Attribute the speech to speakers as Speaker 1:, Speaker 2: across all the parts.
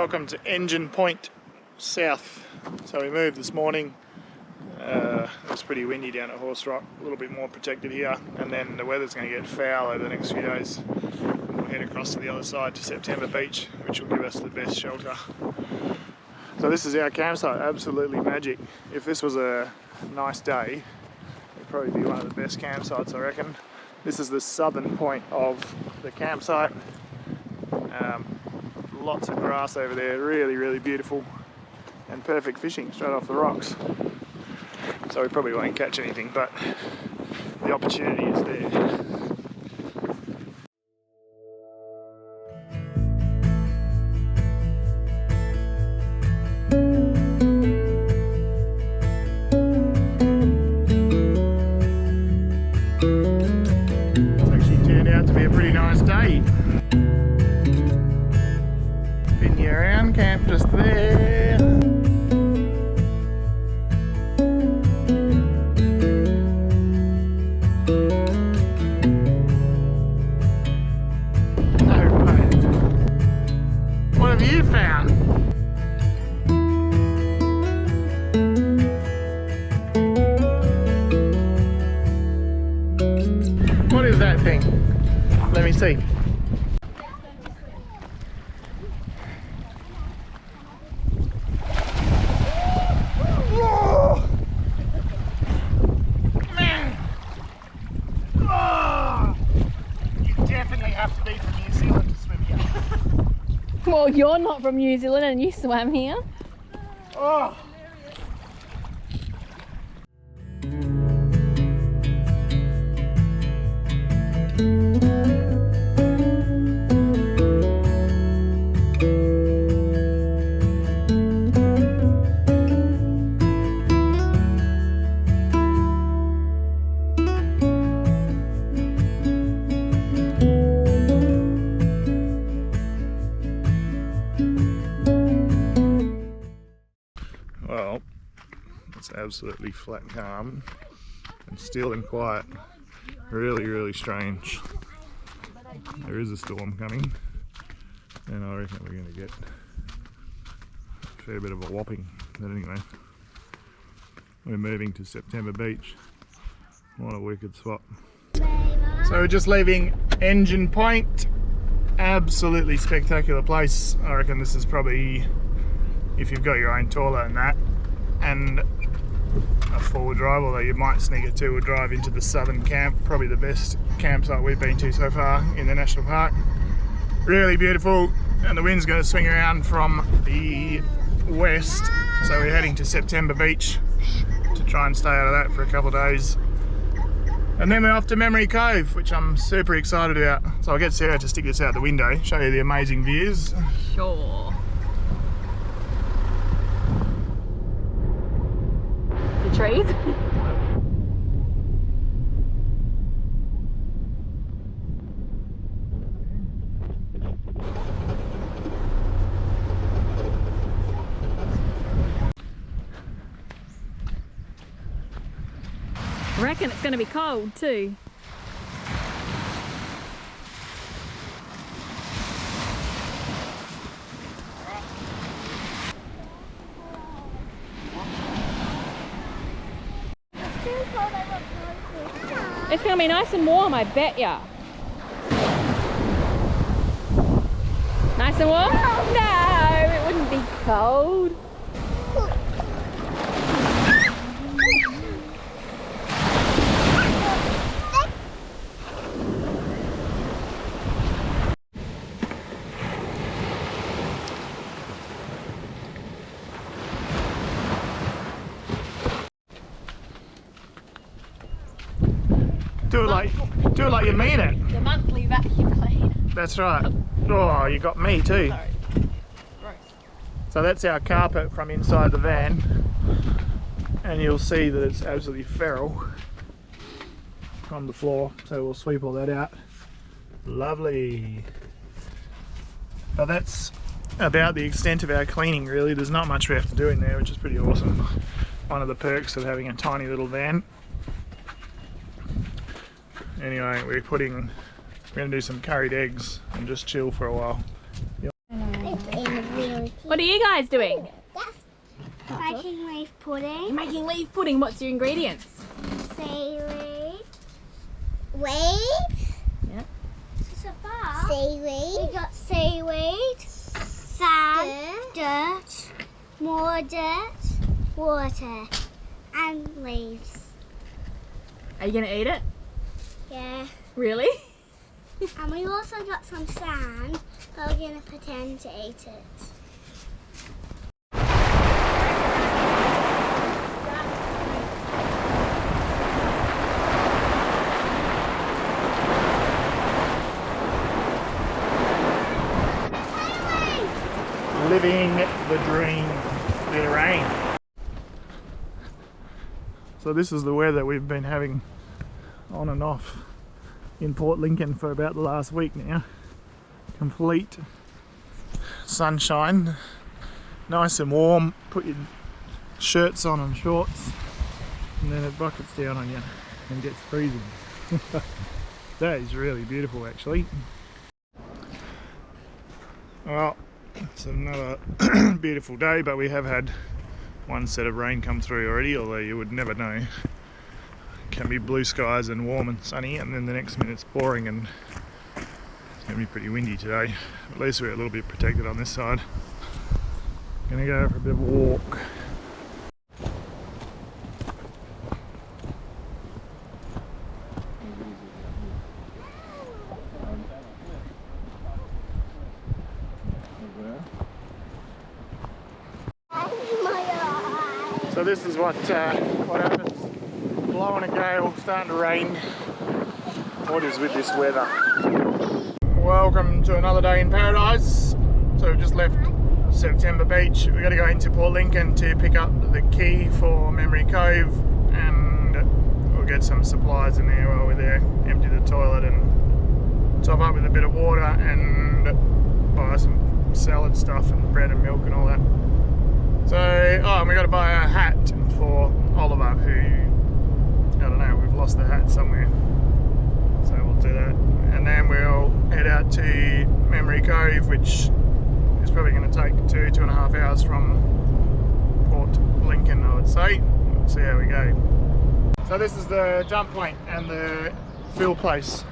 Speaker 1: Welcome to Engine Point South. So we moved this morning. It was pretty windy down at Horse Rock, a little bit more protected here, and then the weather's going to get foul over the next few days. We'll head across to the other side to September Beach, which will give us the best shelter. So this is our campsite, absolutely magic. If this was a nice day, it'd probably be one of the best campsites, I reckon. This is the southern point of the campsite. Lots of grass over there, really beautiful, and perfect fishing straight off the rocks. So we probably won't catch anything, but the opportunity is there. It's actually turned out to be a pretty nice day. Spin you around, camp just there. No way. What have you found? What is that thing? Let me see.
Speaker 2: Well, you're not from New Zealand and you swam here.
Speaker 1: Oh. Well, it's absolutely flat calm and still and quiet. Really strange. There is a storm coming, and I reckon we're going to get a fair bit of a whopping. But anyway, we're moving to September Beach. What a wicked spot. So we're just leaving Engine Point. Absolutely spectacular place. I reckon this is probably, if you've got your own taller than that and a four-wheel drive, although you might sneak a two-wheel drive into the southern camp, probably the best campsite we've been to so far in the national park. Really beautiful, and the wind's going to swing around from the west, so we're heading to September Beach to try and stay out of that for a couple of days, and then we're off to Memory Cove, which I'm super excited about. So I'll get Sarah to stick this out the window, show you the amazing views.
Speaker 2: Sure. The trees. I reckon it's going to be cold too. It's going to be nice and warm, I bet ya. Nice and warm? No, it wouldn't be cold.
Speaker 1: Do it like you mean it.
Speaker 2: The monthly vacuum cleaner.
Speaker 1: That's right. Oh, you got me too.
Speaker 2: Sorry. Gross.
Speaker 1: So that's our carpet from inside the van, and you'll see that it's absolutely feral on the floor, so we'll sweep all that out. Lovely. But that's about the extent of our cleaning really. There's not much we have to do in there, which is pretty awesome. One of the perks of having a tiny little van. Anyway, we're going to do some curried eggs and just chill for a while. Yep.
Speaker 2: you guys doing?
Speaker 3: Making leaf pudding.
Speaker 2: You're making leaf pudding. What's your ingredients?
Speaker 3: Seaweed. Weed.
Speaker 2: Yeah.
Speaker 3: Seaweed. We got seaweed, sand, dirt, more dirt, water, and leaves.
Speaker 2: Are you gonna eat it?
Speaker 3: Yeah.
Speaker 2: Really?
Speaker 3: And we also got some sand, but we're gonna pretend to eat it.
Speaker 1: Living the dream. Bit of rain. So this is the weather we've been having on and off in Port Lincoln for about the last week now. Complete sunshine, nice and warm. Put your shirts on and shorts, and then it buckets down on you and gets freezing. That is really beautiful, actually. Well, it's another beautiful day, but we have had one set of rain come through already, although you would never know. It can be blue skies and warm and sunny, and then the next minute it's pouring, and it's going to be pretty windy today. At least we're a little bit protected on this side. Going to go for a bit of a walk. So this is what happens. Blowing a gale, starting to rain. What is with this weather? Welcome to another day in paradise. So we've just left September Beach. We've got to go into Port Lincoln to pick up the key for Memory Cove, and we'll get some supplies in there while we're there. Empty the toilet and top up with a bit of water and buy some salad stuff and bread and milk and all that. So, and we got to buy a hat for Oliver, who, I don't know, we've lost the hat somewhere. So we'll do that. And then we'll head out to Memory Cove, which is probably going to take 2.5 hours from Port Lincoln, I would say. We'll see how we go. So this is the jump point and the fill place.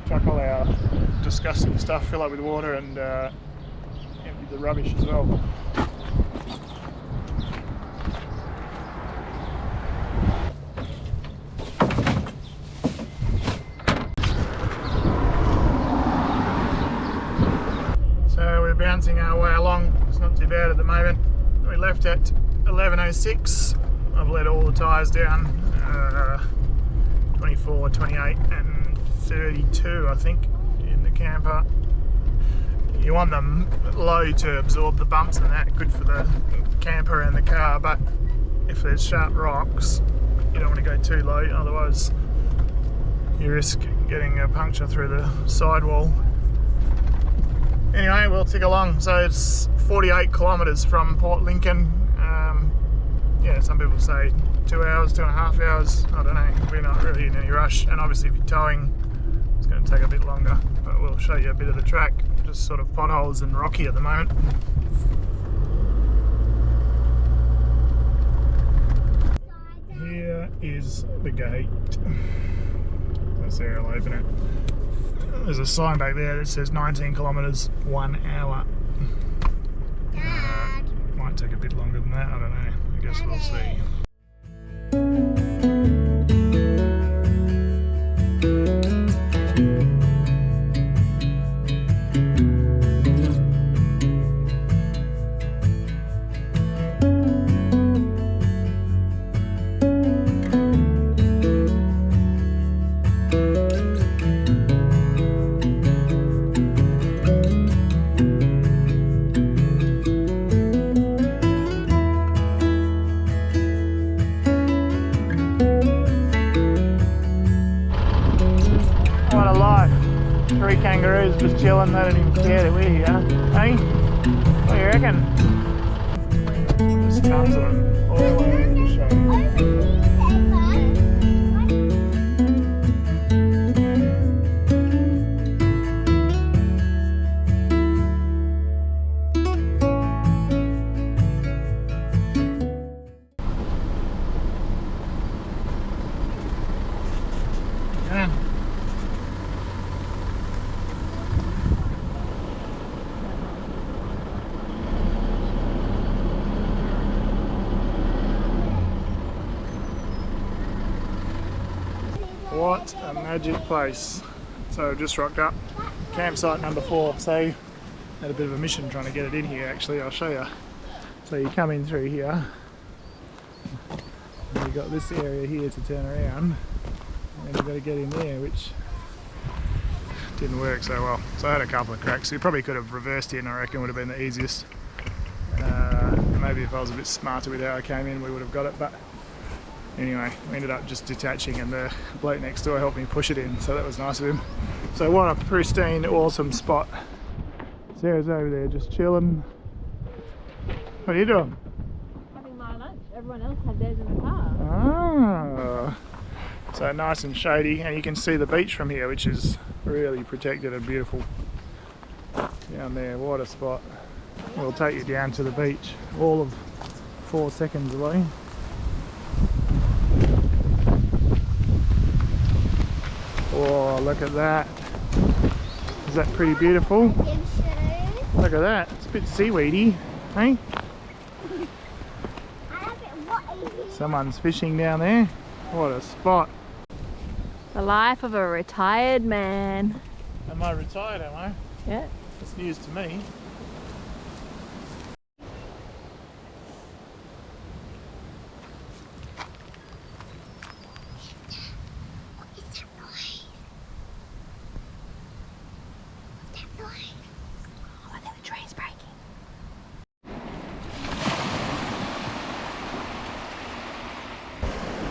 Speaker 1: Chuck all our disgusting stuff, fill up with water, and empty the rubbish as well. Bouncing our way along. It's not too bad at the moment. We left at 11:06. I've let all the tyres down, 24, 28 and 32 I think in the camper. You want them low to absorb the bumps and that, good for the camper and the car, but if there's sharp rocks you don't want to go too low, otherwise you risk getting a puncture through the sidewall. Anyway, we'll tick along. So it's 48 kilometres from Port Lincoln. Yeah, some people say 2 hours, 2.5 hours. I don't know. We're not really in any rush. And obviously if you're towing, it's going to take a bit longer. But we'll show you a bit of the track. Just sort of potholes and rocky at the moment. Here is the gate. That's there, I'll open it. There's a sign back there that says 19 kilometres, 1 hour. Might take a bit longer than that, I don't know. I guess we'll see. What a life. 3 kangaroos just chilling, they don't even care that we're here. Hey? What do you reckon? There's tons of them all over the show. What a magic place. So I've just rocked up. Campsite number 4. So had a bit of a mission trying to get it in here actually, I'll show you. So you come in through here. And you've got this area here to turn around. And you've got to get in there, which didn't work so well. So I had a couple of cracks. You probably could have reversed in, I reckon would have been the easiest. Maybe if I was a bit smarter with how I came in we would have got it, but anyway, we ended up just detaching and the bloke next door helped me push it in, so that was nice of him. So what a pristine, awesome spot. Sarah's over there just chilling. What are you doing?
Speaker 2: Having my lunch. Everyone else had theirs in the car.
Speaker 1: Ah, so nice and shady, and you can see the beach from here, which is really protected and beautiful. Down there, what a spot. We'll take you down to the beach, all of 4 seconds away. Oh, look at that. Is that pretty beautiful? Look at that. It's a bit seaweedy, hey? Someone's fishing down there. What a spot.
Speaker 2: The life of a retired man.
Speaker 1: Am I retired, am I?
Speaker 2: Yeah.
Speaker 1: It's news to me.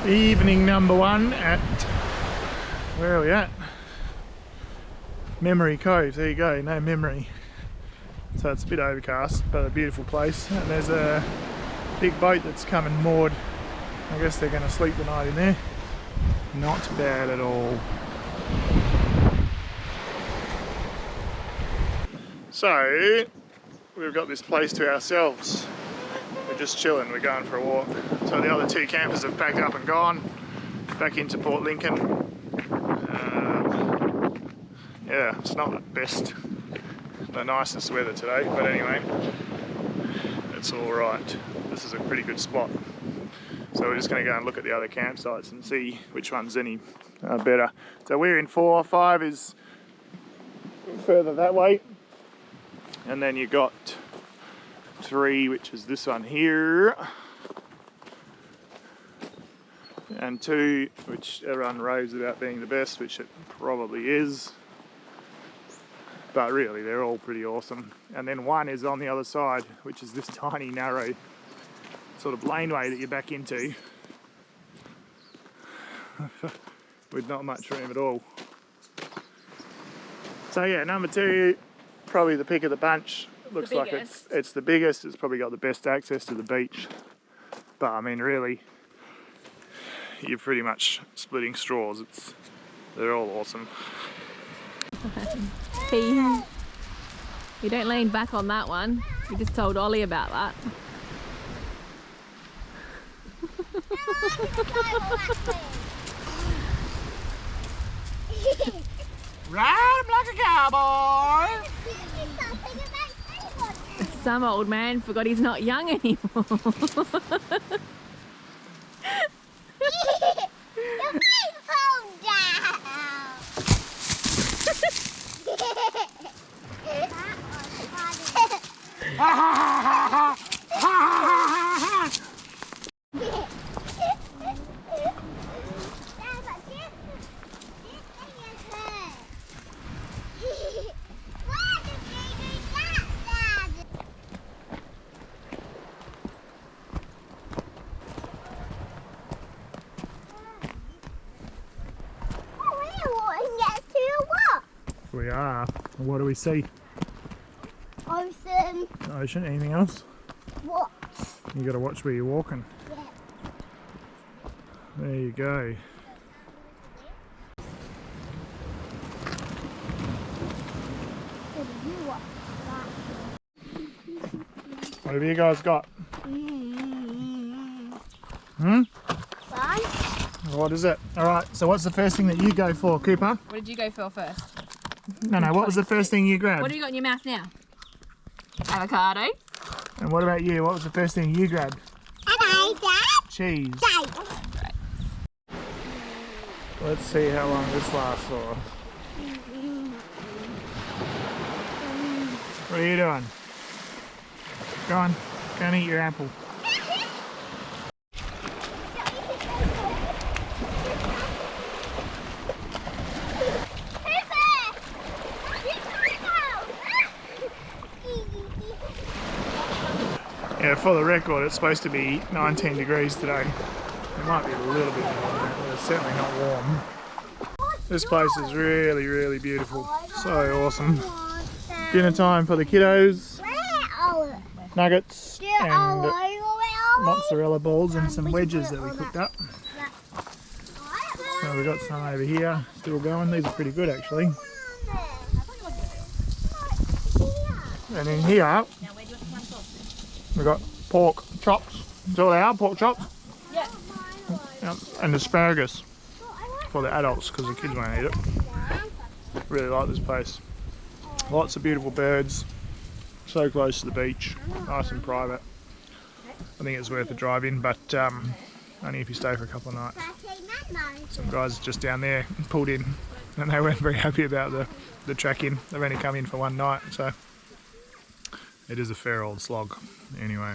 Speaker 1: Evening number 1 at, where are we at? Memory Cove, there you go, no memory. So it's a bit overcast, but a beautiful place. And there's a big boat that's come and moored. I guess they're going to sleep the night in there. Not bad at all. So, we've got this place to ourselves. We're just chilling, we're going for a walk. So the other 2 campers have packed up and gone back into Port Lincoln. Yeah, it's not the best, the nicest weather today, but anyway, it's all right. This is a pretty good spot. So we're just going to go and look at the other campsites and see which one's any better. So we're in 4, 5 is further that way, and then you got 3, which is this one here, and 2, which everyone raves about being the best, which it probably is, but really they're all pretty awesome. And then 1 is on the other side, which is this tiny narrow sort of laneway that you back into with not much room at all. So yeah, number 2, probably the pick of the bunch. Looks like it's the biggest, it's probably got the best access to the beach. But I mean really, you're pretty much splitting straws. They're all awesome.
Speaker 2: You don't lean back on that one. You just told Ollie about that.
Speaker 1: Ride like a cowboy!
Speaker 2: Some old man forgot he's not young anymore.
Speaker 3: Your face falls down.
Speaker 1: We are. What do we see?
Speaker 3: Ocean.
Speaker 1: Ocean. Anything else?
Speaker 3: What?
Speaker 1: You got to watch where you're walking.
Speaker 3: Yeah.
Speaker 1: There you go. What have you guys got? Hmm?
Speaker 3: Fun.
Speaker 1: What is it? Alright, so what's the first thing that you go for, Cooper?
Speaker 2: What did you go for first?
Speaker 1: No, what was the first thing you grabbed?
Speaker 2: What have you got in your mouth now? Avocado.
Speaker 1: And what about you? What was the first thing you grabbed?
Speaker 3: Hello, Dad.
Speaker 1: Cheese.
Speaker 3: Dad.
Speaker 1: Let's see how long this lasts for. What are you doing? Go on, go and eat your apple. Yeah, for the record, it's supposed to be 19 degrees today. It might be a little bit more than that, but it's certainly not warm. This place is really, really beautiful. So awesome. Dinner time for the kiddos. Nuggets and mozzarella balls and some wedges that we cooked up. So we've got some over here, still going. These are pretty good actually. And in here, we've got pork chops. Is that what they are? Pork chops?
Speaker 2: Yeah.
Speaker 1: Yep. And asparagus for the adults because the kids won't eat it. Really like this place. Lots of beautiful birds. So close to the beach. Nice and private. I think it's worth a drive in, but only if you stay for a couple of nights. Some guys just down there pulled in and they weren't very happy about the track in. They've only come in for one night, so it is a fair old slog. Anyway.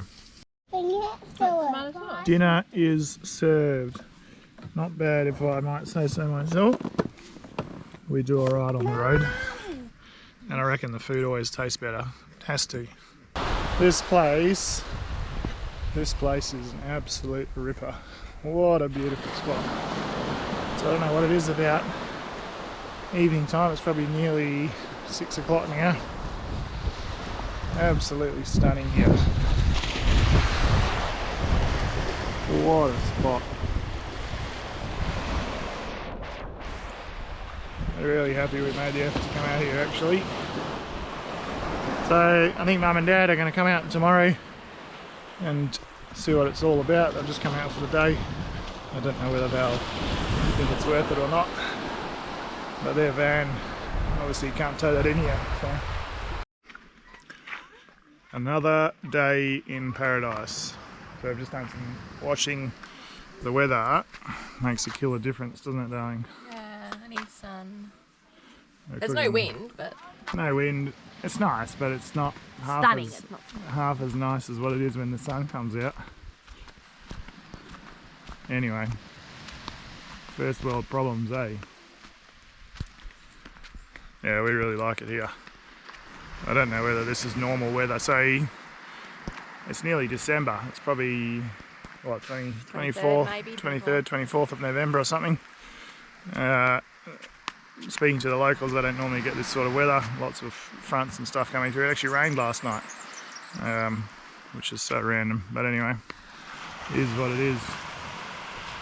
Speaker 1: Dinner is served. Not bad if I might say so myself. We do alright on the road. And I reckon the food always tastes better. It has to. This place is an absolute ripper. What a beautiful spot. So I don't know what it is about evening time. It's probably nearly 6 o'clock now. Absolutely stunning here. What a spot. I'm really happy we made the effort to come out here actually. So I think Mum and Dad are going to come out tomorrow and see what it's all about. They've just come out for the day. I don't know whether they'll think it's worth it or not. But their van, obviously you can't tow that in here. So. Another day in paradise. So I've just done some washing. The weather makes a killer difference, doesn't it, darling?
Speaker 2: Yeah, I need sun. There's no wind, but...
Speaker 1: No wind. It's nice, but it's not half half as nice as what it is when the sun comes out. Anyway, first world problems, eh? Yeah, we really like it here. I don't know whether this is normal weather. So it's nearly December. It's probably what, 24th, 23rd, 24th of November or something. Speaking to the locals, they don't normally get this sort of weather. Lots of fronts and stuff coming through. It actually rained last night, which is so random. But anyway, it is what it is.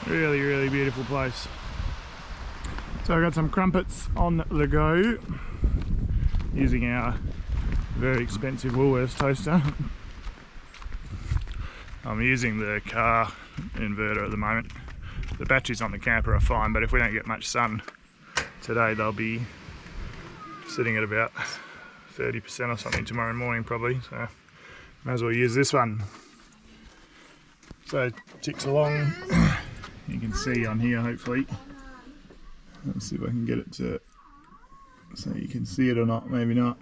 Speaker 1: Really, really beautiful place. So I've got some crumpets on the go using our very expensive Woolworths toaster. I'm using the car inverter at the moment. The batteries on the camper are fine, but if we don't get much sun today, they'll be sitting at about 30% or something tomorrow morning probably, so might as well use this one. So it ticks along. You can see on here hopefully. Let's see if I can get it to so you can see it or not, maybe not.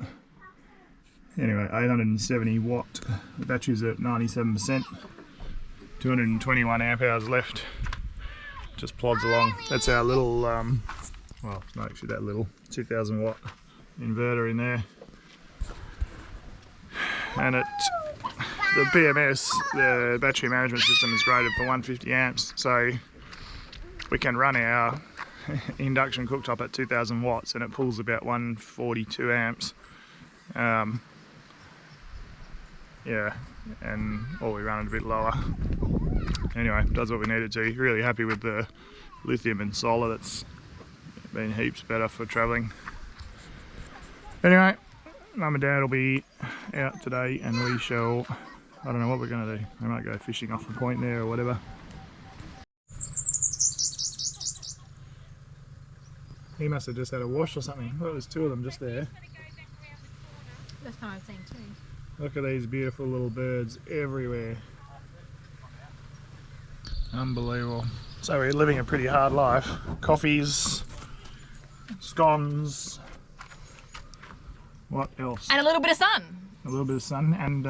Speaker 1: Anyway, 870 watt. The battery's at 97%. 221 amp hours left. Just plods along. That's our little, well, it's not actually that little, 2000 watt inverter in there. And the BMS, the battery management system, is rated for 150 amps. So we can run our induction cooktop at 2000 watts and it pulls about 142 amps. Yeah, or we run it a bit lower. Anyway, does what we need it to. Really happy with the lithium and solar. That's been heaps better for travelling. Anyway, Mum and Dad will be out today and we shall, I don't know what we're going to do. We might go fishing off the point there or whatever. He must have just had a wash or something. I thought there was two of them just there.
Speaker 2: That's what I was saying too.
Speaker 1: Look at these beautiful little birds everywhere. Unbelievable. So we're living a pretty hard life. Coffees, scones, what else?
Speaker 2: And a little bit of sun.
Speaker 1: A little bit of sun and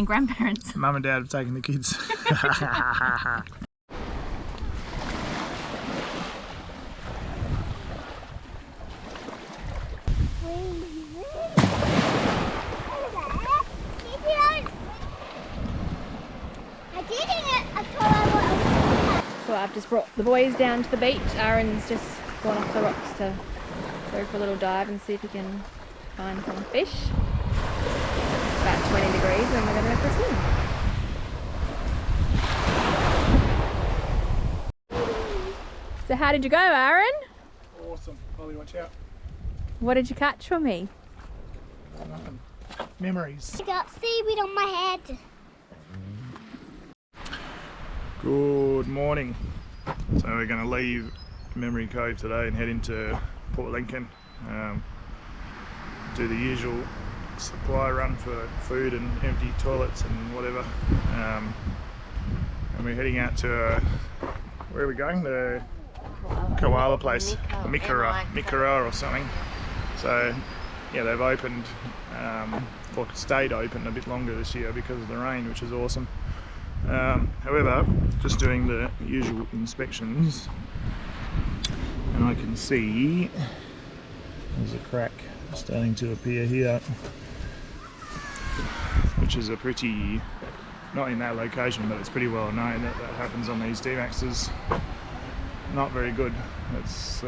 Speaker 2: grandparents.
Speaker 1: Mum and Dad have taken the kids.
Speaker 2: So I've just brought the boys down to the beach. Aaron's just gone off the rocks to go for a little dive and see if he can find some fish. It's about 20 degrees and we're going to go for a swim. So how did you go, Aaron?
Speaker 1: Awesome. Holly, watch out.
Speaker 2: What did you catch for me?
Speaker 1: Nothing. Memories.
Speaker 3: I got seaweed on my head.
Speaker 1: Good morning. So we're going to leave Memory Cove today and head into Port Lincoln. Do the usual supply run for food and empty toilets and whatever. And we're heading out to, where are we going? The koala place, Mikara or something. So yeah, they've opened, or stayed open a bit longer this year because of the rain, which is awesome. However, just doing the usual inspections, and I can see there's a crack starting to appear here, which is a pretty, not in that location, but it's pretty well known that that happens on these D-Maxes. Not very good. It's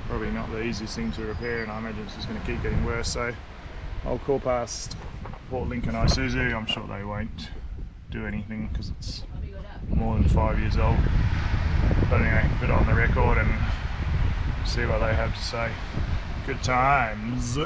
Speaker 1: probably not the easiest thing to repair, and I imagine it's just going to keep getting worse. So I'll call past Port Lincoln Isuzu. I'm sure they won't do anything because it's more than 5 years old. But anyway, put it on the record and see what they have to say. Good times.